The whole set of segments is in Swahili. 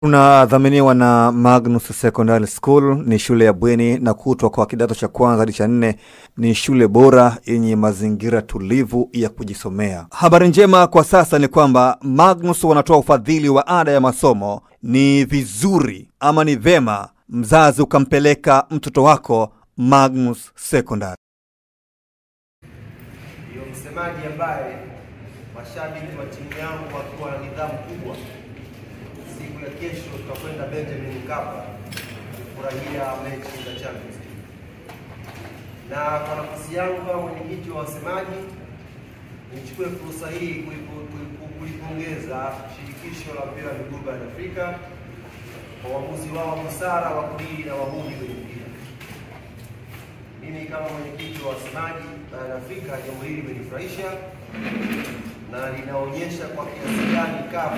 Tunadhaminiwa na Magnus Secondary School. Ni shule ya bweni na kutwa kwa kidato cha kwanza hadi cha 4. Ni shule bora yenye mazingira tulivu ya kujisomea. Habari njema kwa sasa ni kwamba Magnus wanatoa ufadhili wa ada ya masomo. Ni vizuri ama ni vema mzazi ukampeleka mtoto wako Magnus Secondary. Ndio msemaji ambaye mashabiki wa timu yangu wakiwa na nidhamu kubwa. Siku ya kesho tutakwenda Benjamin Mkapa kufurahia mechi za Champions League. Na kwa nafasi yangu kama mwenyekiti wa wasemaji, nichukue fursa hii kulipongeza shirikisho la mpira wa miguu barani Afrika kwa uamuzi wao wa busara wa kudili na wahuni kwenye mpira. Mimi kama mwenyekiti wa wasemaji barani Afrika, jambo hili limenifurahisha na linaonyesha kwa kiasi gani CAF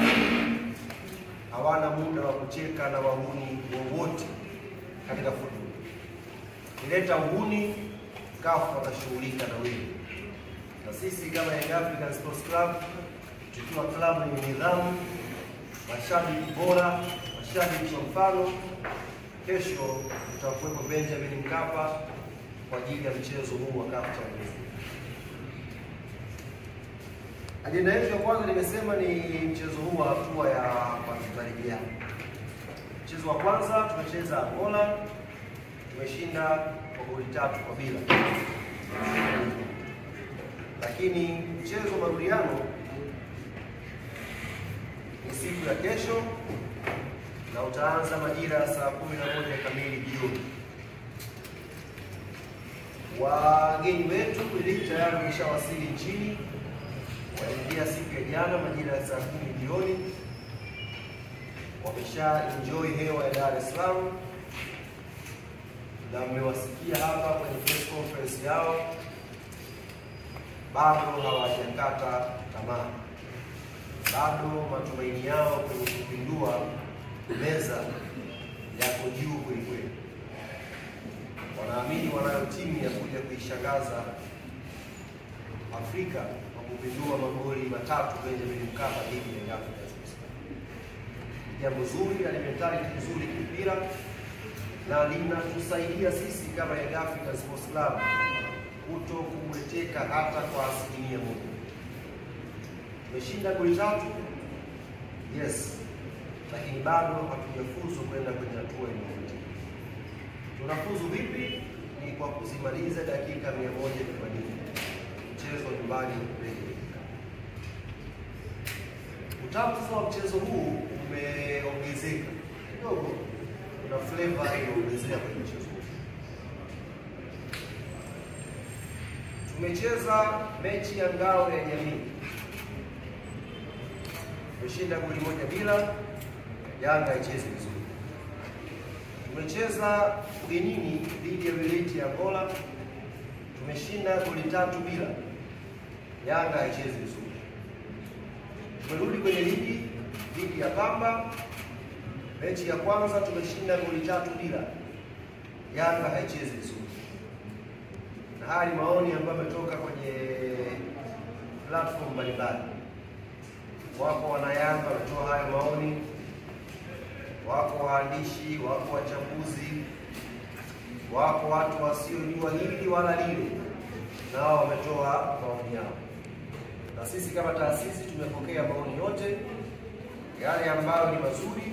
hawana muda wa kucheka na wahuni wowote katika football. Kileta uhuni, CAF watashughulika na wewe. Na sisi kama Young African Sports Club, tukiwa klabu yenye nidhamu, mashabiki bora, mashabiki wa mfano, kesho tutakuwepo Benjamin Mkapa kwa ajili ya mchezo huu wa CAF Champions League. Ajenda yetu ya kwanza nimesema ni mchezo huu wa hatua ya kukaribia. Mchezo wa kwanza tumecheza Angola, tumeshinda kwa goli 3-0. Lakini mchezo wa marudiano ni siku ya kesho na utaanza majira ya saa 11 kamili jioni. Wageni wetu tayari wameshawasili nchini. Waliingia siku ya jana majira ya saa 10 jioni. Wamesha enjoy hewa ya Dar es Salaam na mmewasikia hapa kwenye press conference yao. Bado hawajakata tamaa. Bado matumaini yao kwenye kupindua meza yako juu kweli. Wanaamini wanayo timu ya kuja kuishangaza Afrika kwa kupindua magoli 3 Benjamin Mkapa dhidi ya Young Africans. Jambo zuri na mentality nzuri kipira na linatusaidia sisi kama Young Africans Sports Club kuto kubweteka hata kwa 1%. Tumeshinda goli 3, yes, lakini bado hatujafuzu kwenda kwenye hatua inayofuata. Tunafuzu vipi? Ni kwa kuzimaliza dakika 180. Mchezo nyumbani rejea. Utamu wa mchezo huu umeongezeka kidogo, kuna flavor inaongezeka kwenye mchezo huu. Tumecheza mechi ya ngao ya jamii, tumeshinda goli 1-0. Yanga haichezi vizuri. Tumecheza ugenini dhidi ya Weleti ya Angola, tumeshinda goli 3-0. Yanga haichezi vizuri. Tumerudi kwenye ligi dhidi ya Pamba, mechi ya kwanza tumeshinda goli 3-0. Yanga haichezi vizuri. Na hali maoni ambayo yametoka kwenye platform mbalimbali. Wako wana Yanga wanatoa hayo maoni, wako waandishi, wako wachambuzi, wako watu wasiojua hili wala lile, nao wametoa maoni yao. Na sisi kama taasisi tumepokea maoni yote. Yale ambayo ni mazuri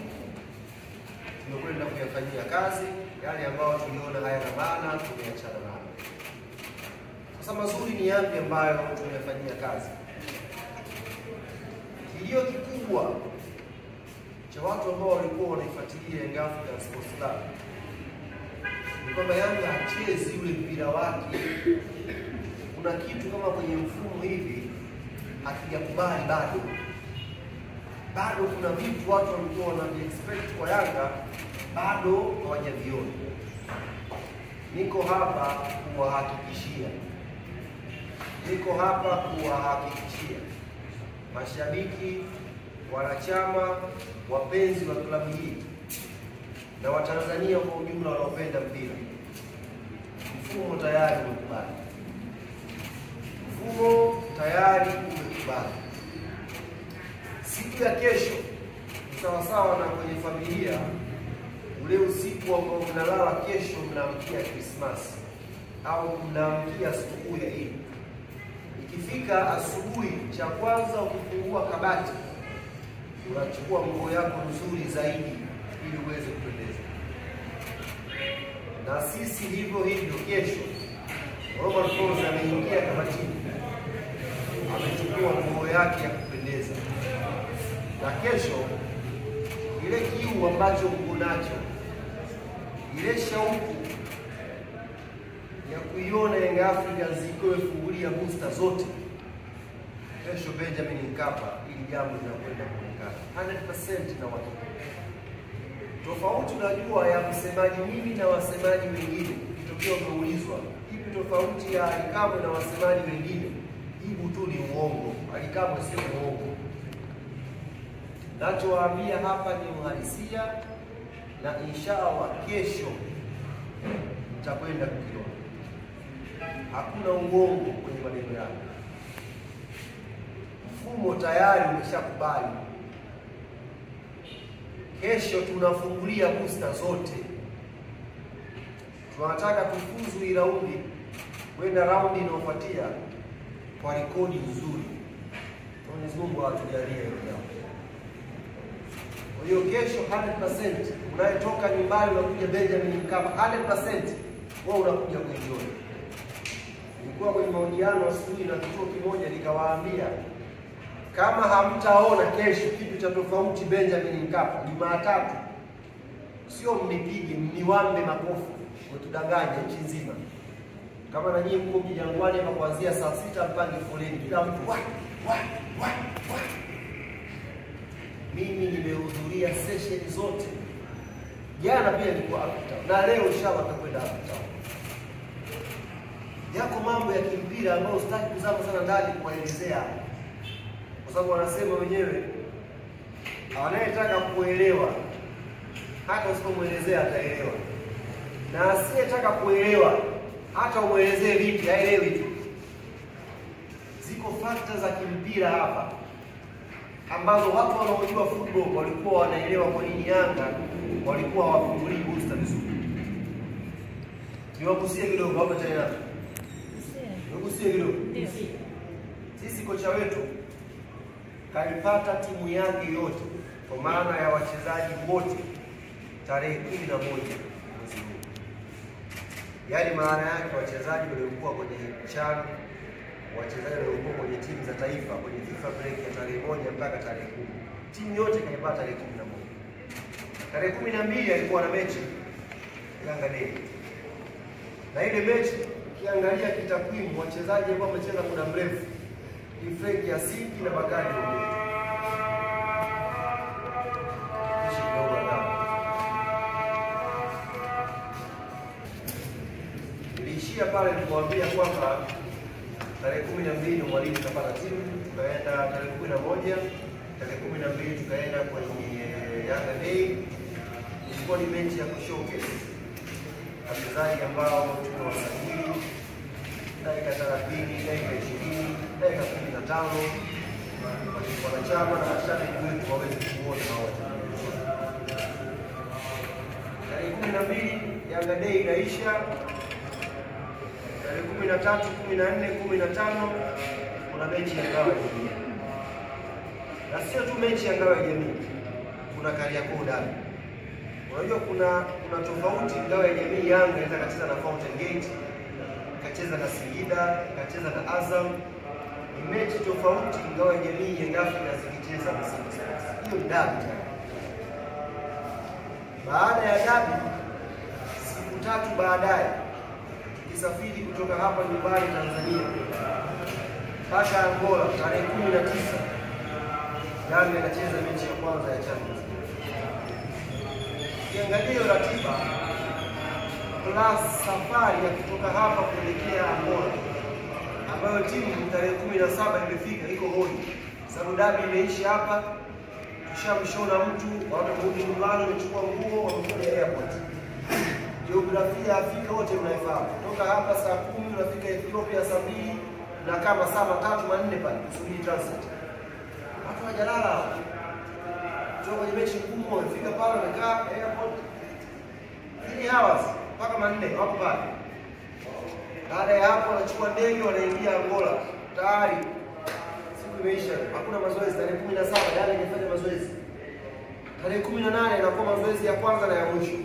tumekwenda kuyafanyia kazi, yale ambayo tuliona hayana maana tumeachana nayo. Sasa mazuri ni yapi ambayo tumeyafanyia kazi? Kilio kikubwa cha watu ambao walikuwa wanaifuatilia Young Africans Sports Club ni kwamba Yanga hachezi ule mpira wake. Kuna kitu kama kwenye mfumo hivi hakijakubali bado kuna vitu watu walikuwa wanaviexpect kwa Yanga bado hawajaviona. Niko hapa kuwahakikishia mashabiki, wanachama, wapenzi wa klabu hii na Watanzania kwa ujumla wanaopenda mpira, mfumo tayari umekubali. Siku ya kesho sawasawa na kwenye familia, ule usiku ambao mnalala kesho mnaamkia Krismasi au mnaamkia sikukuu ya Eid. Ikifika asubuhi, cha kwanza ukifungua kabati, unachukua nguo yako nzuri zaidi ili uweze kupendeza. Na sisi hivyo hivyo, kesho Roman Falls ameingia kabatini, amechukua nguo yake ya kupendeza. Na kesho ile kiu ambacho mko nacho, ile shauku ya kuiona Young Africans zikiwa ifungulia booster zote, kesho Benjamin Mkapa ili jambo linakwenda kuonekana 100% na watu. Tofauti unajua ya msemaji mimi na wasemaji wengine, kitokeo umeulizwa ipi tofauti ya Ally Kamwe na wasemaji wengine, jibu tu ni uongo. Ally Kamwe sio uongo. Nachowaambia hapa ni uhalisia, na inshallah kesho mtakwenda kukiona. Hakuna uongo kwenye maneno yako. Mfumo tayari umeshakubali. Kesho tunafungulia booster zote. Tunataka tufuzu hii raundi kwenda raundi inayofuatia kwa rekodi nzuri. Mwenyezi Mungu atujalie hilo. Kwa hiyo kesho 100% unayetoka nyumbani unakuja Benjamin Mkapa 100% wewe unakuja kuenjoy. Nilikuwa kwenye mahojiano asubuhi na kituo kimoja nikawaambia, kama hamtaona kesho kitu cha tofauti Benjamin Mkapa Jumatatu, sio mnipige mniwambe makofi mtudanganye nchi nzima. Kama na nyinyi mko mji Jangwani hapa kuanzia saa 6 mpange foleni kila mtu wa. Mimi nimehudhuria session zote. Jana pia nilikuwa hapa na leo inshallah tutakwenda hapa. Yako mambo ya kimpira ambayo sitaki kuzama sana ndani kuelezea, kwa sababu wanasema wenyewe anayetaka kuelewa hata usipomuelezea ataelewa, na asiyetaka kuelewa hata umuelezee vipi haelewi tu. Ziko factors za kimpira hapa ambazo watu wanaojua football walikuwa wanaelewa kwa nini Yanga walikuwa hawafungulii booster vizuri. Niwagusie kidogo hapo tena. Niwagusie kidogo. Sisi kocha wetu kalipata timu yake yote kwa maana ya wachezaji wote tarehe 11 mwezi huu. Yaani maana yake wachezaji waliokuwa kwenye CHAN, wachezaji waliokuwa kwenye timu za taifa kwenye FIFA break ya tarehe 1 mpaka tarehe 10. Timu yote kaipata tarehe 11. Tarehe 12 alikuwa na mechi Yanga Day. Na ile mechi ukiangalia kitakwimu wachezaji ambao wamecheza muda mrefu ni Frank Yasiki na Bakari Mbuyi. Nilishia pale nilipowaambia kwamba tarehe 12 mwalimu kapata timu, tukaenda tarehe 11, tarehe 12 tukaenda kwenye Yanga Day. Ilikuwa ni mechi ya kushowcase wachezaji ambao tumewasajili dakika 30, dakika 20, dakika 15, wanachama na mashabiki wetu waweze kuona hao wachezaji. Tarehe 12 Yanga Day inaisha. Tarehe 13, 14, 15 kuna mechi ya ngao ya jamii. Na sio tu mechi ya ngao ya jamii, kuna Kariakoo Derby. Unajua kuna tofauti. Ngao ya jamii Yanga inaweza kacheza na Fountain Gate, kacheza na Singida, kacheza na Azam. Ni mechi tofauti. Ngao ya jamii Young Africans zikicheza na Simba Sports. Hiyo ni derby. Baada ya derby, siku 3 baadaye tukisafiri kutoka hapa nyumbani Tanzania mpaka Angola tarehe 19, Yanga inacheza mechi ya kwanza ya Champions League. Kiangalia ratiba plus safari ya kutoka hapa kuelekea Angola ambayo timu tarehe 17 imefika iko hoi. Sababu dabi imeisha hapa, tushamshona mtu, watu kurudi nyumbani, wamechukua nguo, wamekuja airport. Jiografia ya Afrika wote mnaifahamu. Kutoka hapa saa 10 unafika Ethiopia saa 2 na kama saa 3 4 pale kusubiri transit. Watu hawajalala. kutoka kwenye mechi ngumu, wamefika pale, wamekaa airport 3 hours mpaka 4 wako pale. Baada ya hapo wanachukua ndege, wanaingia Angola. Tayari siku imeisha, hakuna mazoezi. Tarehe 17 Yanga imefanya mazoezi. Tarehe 18 inakuwa mazoezi ya kwanza na ya mwisho.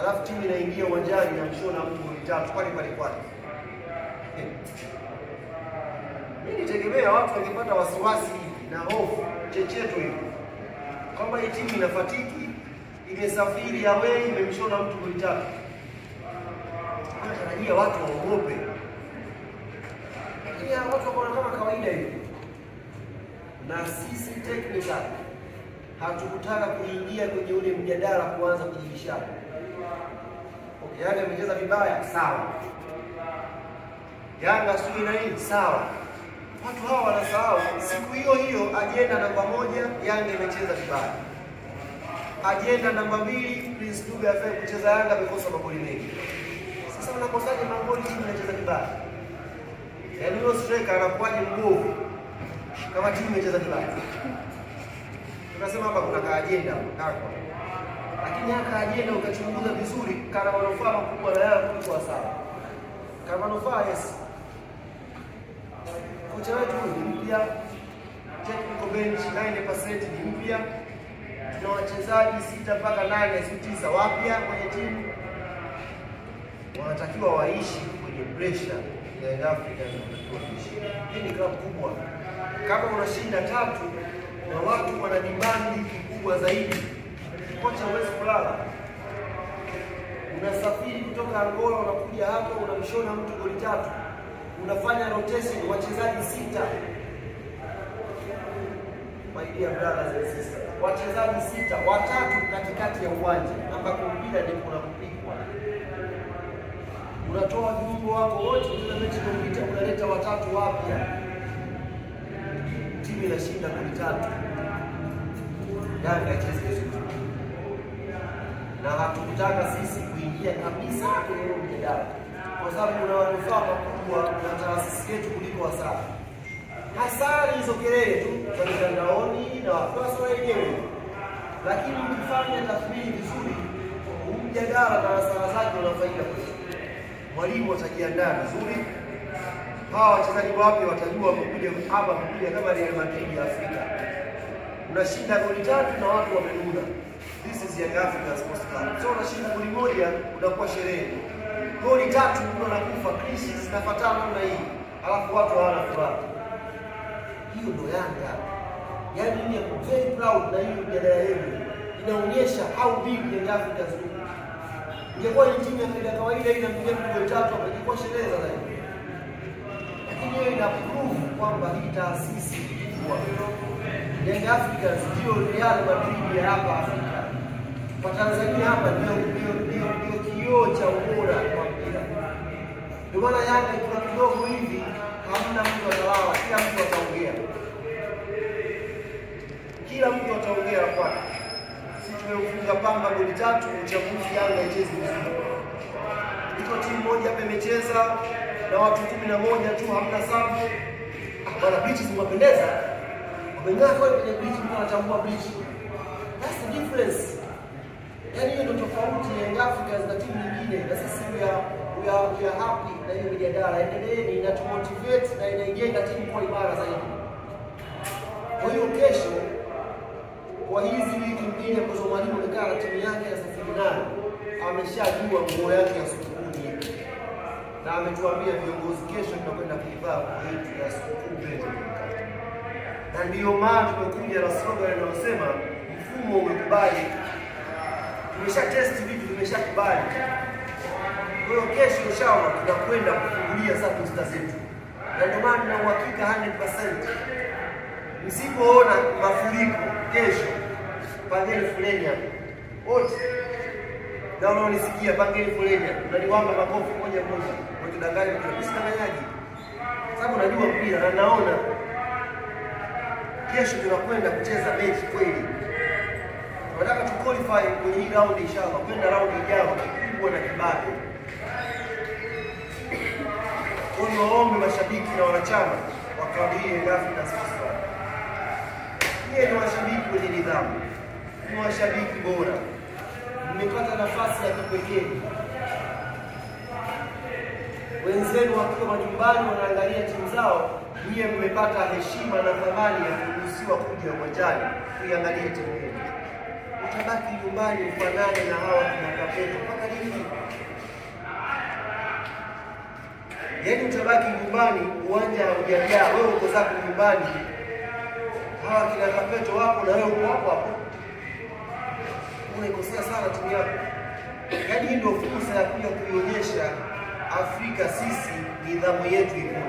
Alafu timu inaingia uwanjani na mshona mtu goli 3 pale kwake. Mimi nitegemea watu wangepata wasiwasi na hofu checheto hivi, kwamba hii timu inafatiki, imesafiri away, imemshona mtu goli 3. Natarajia watu waogope, lakini watu wako kama kawaida hivi. Na sisi technical hatukutaka kuingia kwenye ule mjadala kuanza kujibishana. Okay, Yanga imecheza vibaya, sawa. Yanga sio na nini, sawa. Watu hawa wanasahau siku hiyo hiyo ajenda namba 1 Yanga imecheza vibaya. Ajenda namba 2 Prince Dube afanye kucheza, Yanga amekosa magoli mengi. Sasa unakosaje magoli timu inacheza vibaya? Yaani huyo striker anakuwaje mbovu kama timu inacheza vibaya? Tunasema hapa kuna ajenda hapo. Lakini hata ajenda ukachunguza vizuri, kana manufaa makubwa na Yanga kulikuwa sawa. Kana manufaa yes. Kocha wetu ni mpya, technical bench 90% ni mpya, na wachezaji 6 mpaka 8 si 9 wapya kwenye timu. Wanatakiwa waishi kwenye pressure ya Young Africans. Hii ni klabu kubwa. Kama unashinda 3 na watu wana demand kubwa zaidi, kocha hawezi kulala. Unasafiri kutoka Angola unakuja hapa unamshona mtu goli 3. Unafanya rotation wachezaji 6. My dear brothers and sisters, wachezaji 6, 3 katikati ya uwanja ambako mpira ndio unapigwa. Unatoa viungo wako wote, unacheza mechi iliyopita unaleta 3 wapya. Timu inashinda goli 3. Yanga icheze vizuri. Na hatukutaka sisi kuingia kabisa kwenye huo mjadala, kwa sababu kuna manufaa makubwa na taasisi yetu kuliko hasara. Hasara hizo kelele tu za mitandaoni na watu wenyewe, lakini ukifanya tathmini vizuri, mjadala na hasara zake una faida kwetu. Mwalimu atajiandaa vizuri, hawa wachezaji wapya watajua kuja hapa kuja kama Real Madrid ya Afrika. Unashinda goli 3 na watu wamenuna. This is Young Africans Sports Club. So unashinda goli 1 unakuwa sherehe. Goli 3 mtu anakufa, crisis zinafuatana na hii. Alafu watu hawana furaha. Hiyo ndo Yanga. Yaani ni very proud na hiyo mjadala yenu. Inaonyesha how big Young Africans are. Ingekuwa ni timu ya kawaida inapiga goli 3 ingekuwa sherehe zaidi. Lakini hiyo ina prove kwamba hii taasisi kubwa. Young Africans ndio Real Madrid ya hapa Afrika. Kwa Tanzania hapa ndio kioo cha ubora wa mpira. Ndio maana Yanga ikiwa kidogo hivi hamna mtu atalala, kila mtu ataongea. Kila mtu ataongea kwake. Sisi tumefunga Pamba goli 3, uchaguzi Yanga icheze vizuri. Iko timu moja hapa imecheza na watu 11 tu, hamna sabu. Bwana bichi zimependeza. Wengine kwa kwenye bichi mtu anachambua bichi. That's the difference. Yaani hiyo ndio tofauti ya Young Africans na timu nyingine. Na sisi we are happy na hiyo mijadala. Endeleeni, inatumotivate na inaijenga timu kwa imara zaidi. Kwa hiyo kesho, kwa hizi wiki mbili ambazo mwalimu amekaa na timu yake ya safari nayo, ameshajua nguo yake ya sukuni hii. Na ametuambia viongozi kesho tunakwenda kuivaa nguo yetu ya sukuni. Na ndiyo maana tumekuja na slogan inayosema mfumo umekubali. Tumesha test vitu, tumeshakubali. Kwa hiyo kesho inshallah tunakwenda kufungulia sasa booster zetu. Na ndio maana na uhakika 100%. Msipoona mafuriko kesho, pangeni foleni hapo. Wote na unaonisikia pangeni foleni hapo. Unaniwanga makofi moja moja. Mtudanganye mtusidanganyaje. Sababu najua mpira na naona kesho tunakwenda kucheza mechi kweli. Tunataka tu qualify kwenye hii round inshallah, kwenda round ijayo kubwa na kibabe. Kwa hiyo waombe mashabiki na wanachama wa klabu hii ya Young Africans. nyie ni washabiki wenye nidhamu, ni washabiki bora, mmepata nafasi ya kipekee. Wenzenu wakiwa majumbani wanaangalia timu zao, nyie mmepata heshima na thamani ya kuruhusiwa kuja uwanjani kuiangalia timu yenu. Utabaki nyumbani ufanane na hawa kina Kapeto mpaka lini? Yaani utabaki nyumbani, uwanja hujajaa, wewe uko zako nyumbani, hawa kina Kapeto wapo na wewe uko hapo hapo. Unaikosea sana timu yako. Yaani ndio fursa ya kuja kuionyesha Afrika sisi nidhamu yetu ipo.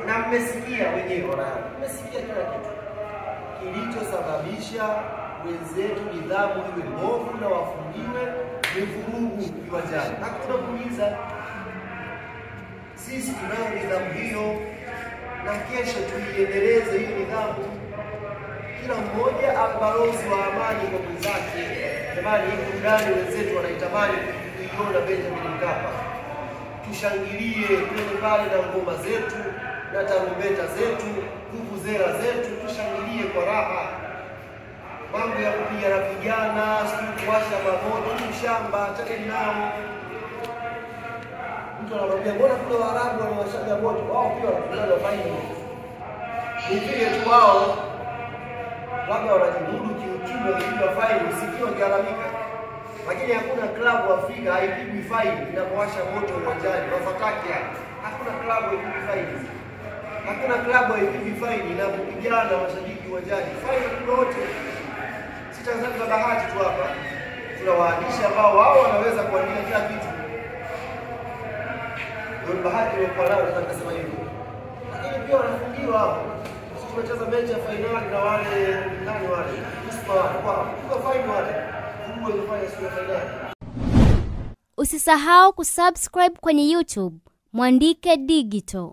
Na mmesikia wenyewe wanao. Mmesikia kila kitu. Kilichosababisha wenzetu nidhamu iwe mbovu na wafungiwe ni vurugu viwanjani. Hakuna kuuliza. Sisi tunayo nidhamu hiyo na kesho tuiendeleze hiyo nidhamu. Kila mmoja abalozi wa amani kwa mwenzake. Jamani, hii burudani wenzetu wanaitamani kuiona Benjamin Mkapa. Tushangilie kwenye pale na ngoma zetu na tarumbeta zetu, vuvuzela zetu, tushangilie kwa raha. Mambo ya kupiga na vijana, sijui kuwasha mamoto, ni shamba, achane nao. Mtu anamwambia mbona kule Waarabu wanawashaga moto, wao pia wanapiga faini. Nipige tu wao, labda wanajimudu kiuchumi wakipiga faini, usikie wakilalamika. Lakini hakuna klabu Afrika haipigwi faini inapowasha moto uwanjani. Wafataki hapa. Hakuna klabu haipigwi faini. Hakuna klabu haipigwi faini inapopigana mashabiki uwanjani. Faini yote. Si Tanzania bahati tu hapa. Tuna waandishi ambao wao wanaweza kuandika kila kitu. Ndio bahati kwa nao tunasema hivyo. Lakini pia wanafungiwa hapo. Sisi tunacheza mechi ya finali na wale nani wale. Ispa kwa faini wale. Usisahau kusubscribe kwenye YouTube Mwandike Digital.